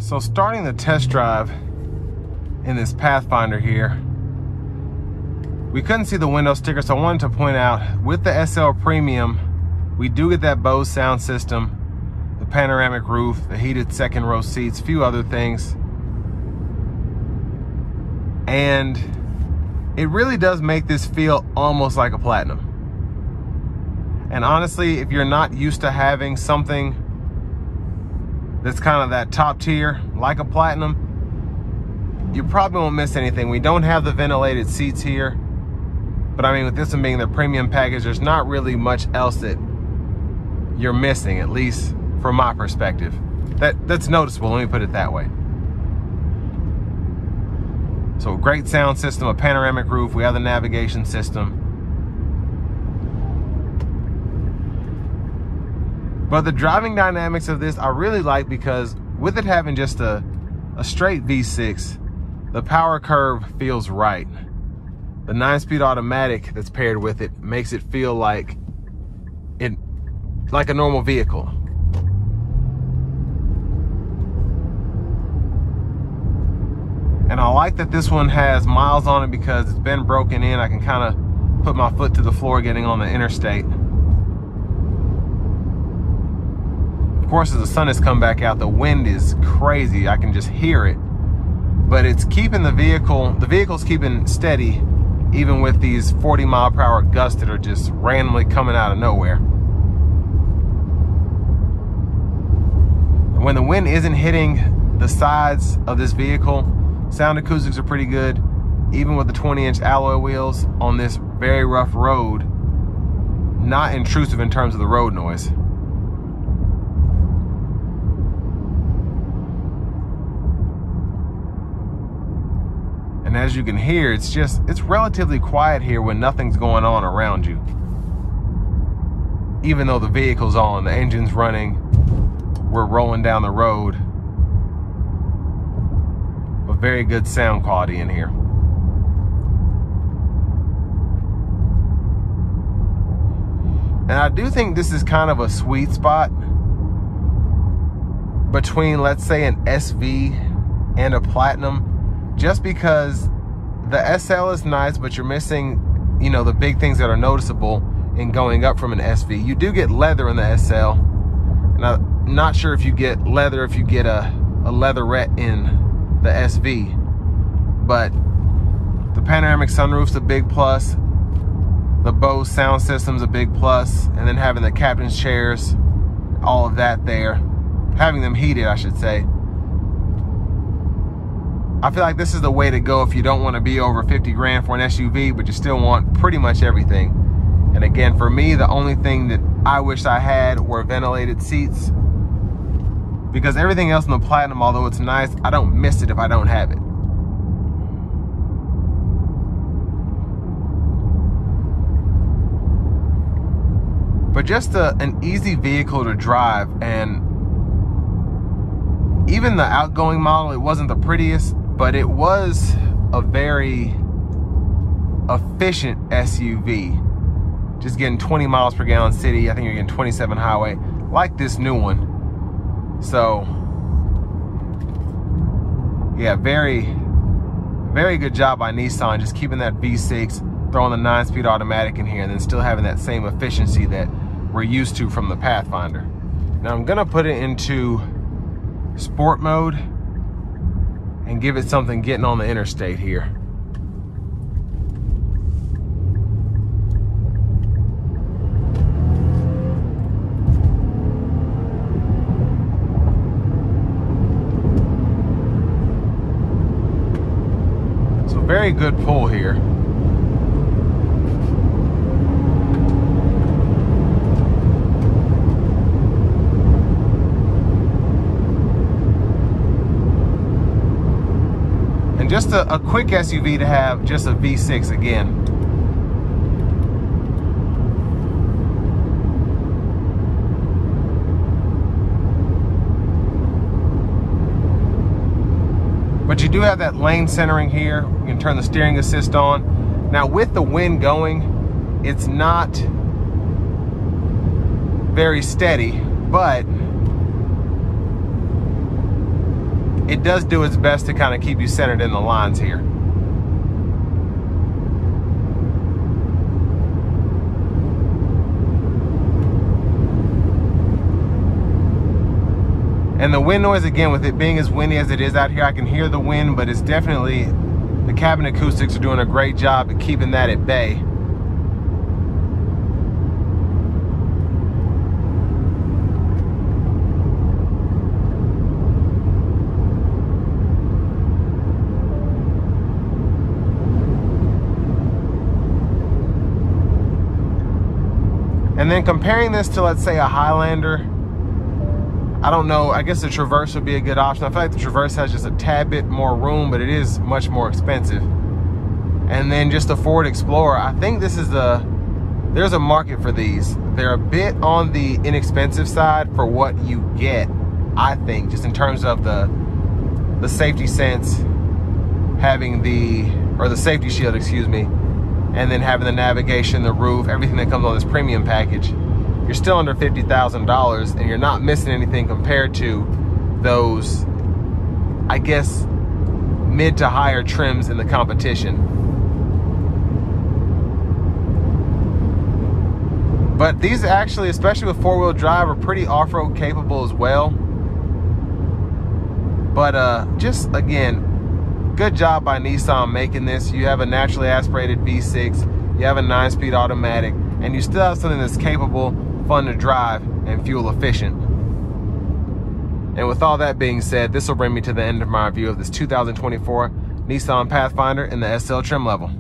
So starting the test drive in this Pathfinder here, we couldn't see the window sticker, so I wanted to point out with the SL Premium, we do get that Bose sound system, the panoramic roof, the heated second row seats, a few other things. And it really does make this feel almost like a Platinum. And honestly, if you're not used to having something that's kind of that top tier, like a Platinum, you probably won't miss anything. We don't have the ventilated seats here, but I mean, with this one being the premium package, there's not really much else that you're missing, at least from my perspective. That's noticeable, let me put it that way. So great sound system, a panoramic roof, we have the navigation system. But the driving dynamics of this I really like, because with it having just a straight V6, the power curve feels right. The 9-speed automatic that's paired with it makes it feel like a normal vehicle. And I like that this one has miles on it because it's been broken in. I can kind of put my foot to the floor getting on the interstate. Of course, as the sun has come back out, the wind is crazy. I can just hear it. But it's keeping the vehicle's keeping steady, even with these 40-mile-per-hour gusts that are just randomly coming out of nowhere. And when the wind isn't hitting the sides of this vehicle, sound acoustics are pretty good, even with the 20-inch alloy wheels on this very rough road. Not intrusive in terms of the road noise. And as you can hear, it's relatively quiet here when nothing's going on around you. Even though the vehicle's on, the engine's running, we're rolling down the road. Very good sound quality in here. And I do think this is kind of a sweet spot between, let's say, an SV and a Platinum, just because the SL is nice, but you're missing, you know, the big things that are noticeable in going up from an SV. You do get leather in the SL, and I'm not sure if you get leather if you get a leatherette in the SV, but the panoramic sunroof's a big plus, the Bose sound system's a big plus, and then having the captain's chairs, all of that there, having them heated, I should say. I feel like this is the way to go if you don't want to be over 50 grand for an SUV, but you still want pretty much everything. And again, for me, the only thing that I wish I had were ventilated seats, because everything else in the Platinum, although it's nice, I don't miss it if I don't have it. But just an easy vehicle to drive, and even the outgoing model, it wasn't the prettiest, but it was a very efficient SUV. Just getting 20 miles per gallon city, I think you're getting 27 highway, like this new one. So, yeah, very good job by Nissan, just keeping that V6, throwing the 9-speed automatic in here, and then still having that same efficiency that we're used to from the Pathfinder. Now I'm gonna put it into sport mode and give it something getting on the interstate here. Very good pull here. And just a quick SUV to have just a V6 again. But you do have that lane centering here. You can turn the steering assist on. Now with the wind going, it's not very steady, but it does do its best to kind of keep you centered in the lines here. And the wind noise, again, with it being as windy as it is out here, I can hear the wind, but it's definitely, the cabin acoustics are doing a great job at keeping that at bay. And then comparing this to, let's say, a Highlander, I don't know, I guess the Traverse would be a good option. I feel like the Traverse has just a tad bit more room, but it is much more expensive. And then just the Ford Explorer, I think this is there's a market for these. They're a bit on the inexpensive side for what you get, I think, just in terms of the safety sense, having the safety shield, excuse me, and then having the navigation, the roof, everything that comes on this premium package. You're still under $50,000 and you're not missing anything compared to those, I guess, mid to higher trims in the competition. But these actually, especially with four-wheel drive, are pretty off-road capable as well. But just again, good job by Nissan making this. You have a naturally aspirated V6, you have a 9-speed automatic, and you still have something that's capable, fun to drive, and fuel efficient. And with all that being said, this will bring me to the end of my review of this 2024 Nissan Pathfinder in the SL trim level.